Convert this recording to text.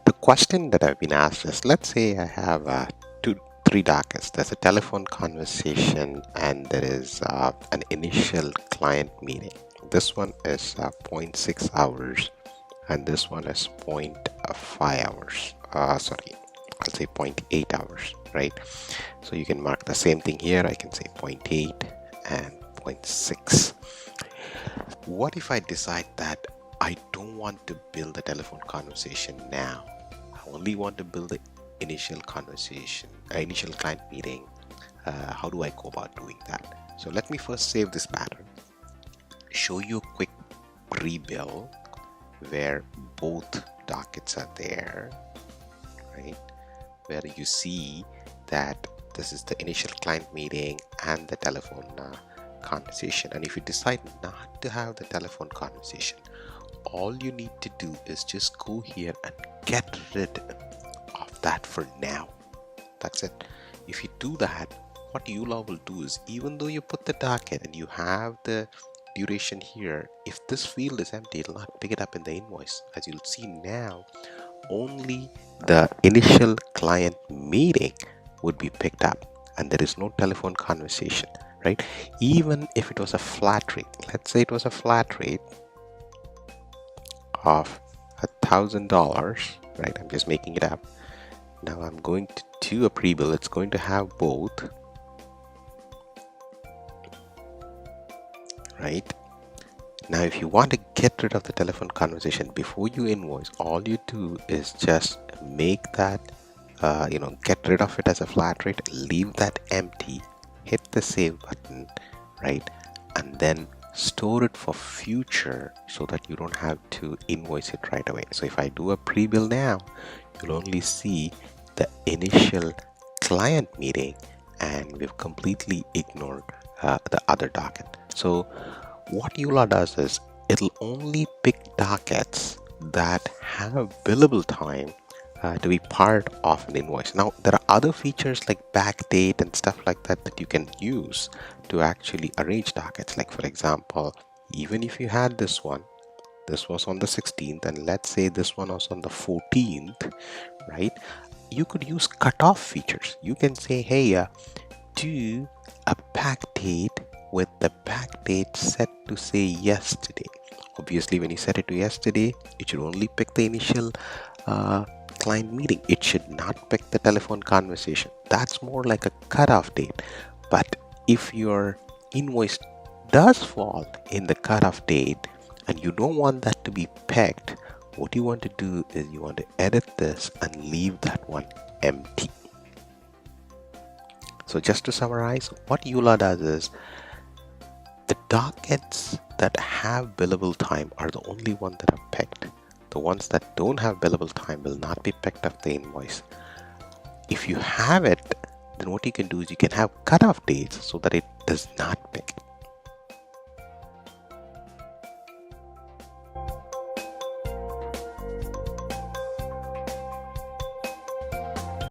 the question that I've been asked is, let's say I have three dockets. There's a telephone conversation and there is an initial client meeting. This one is 0.6 hours and this one is 0.5 hours. Sorry, I'll say 0.8 hours, right? So you can mark the same thing here. I can say 0.8 and 0.6. What if I decide that I don't want to build a telephone conversation now? I only want to build the initial conversation, initial client meeting. How do I go about doing that? So let me first save this pattern, show you a quick pre-build where both dockets are there, right? Where you see that this is the initial client meeting and the telephone conversation. And if you decide not to have the telephone conversation, all you need to do is just go here and get rid of that for now. That's it. If you do that, what uLaw will do is, even though you put the docket and you have the duration here, if this field is empty, it will not pick it up in the invoice. As you'll see now, only the initial client meeting would be picked up and there is no telephone conversation, right? Even if it was a flat rate, let's say it was a flat rate of $1,000, right? I'm just making it up. Now I'm going to do a pre-bill. It's going to have both, right? Now if you want to get rid of the telephone conversation before you invoice, all you do is just make that get rid of it as a flat rate, leave that empty, hit the save button, right? And then store it for future so that you don't have to invoice it right away. So if I do a pre-bill now, you'll only see the initial client meeting and we've completely ignored the other docket. So what uLaw does is it'll only pick dockets that have billable time to be part of an invoice. Now there are other features like backdate and stuff like that that you can use to actually arrange dockets. Like for example, even if you had this one, this was on the 16th, and let's say this one was on the 14th, right? You could use cutoff features. You can say, hey, do a backdate with the backdate set to say yesterday. Obviously, when you set it to yesterday, it should only pick the initial client meeting. It should not pick the telephone conversation. That's more like a cutoff date. But if your invoice does fall in the cutoff date and you don't want that to be picked, what you want to do is you want to edit this and leave that one empty. So just to summarize, what uLaw does is the dockets that have billable time are the only ones that are picked. The ones that don't have billable time will not be picked up the invoice. If you have it, then what you can do is you can have cutoff dates so that it does not pick it.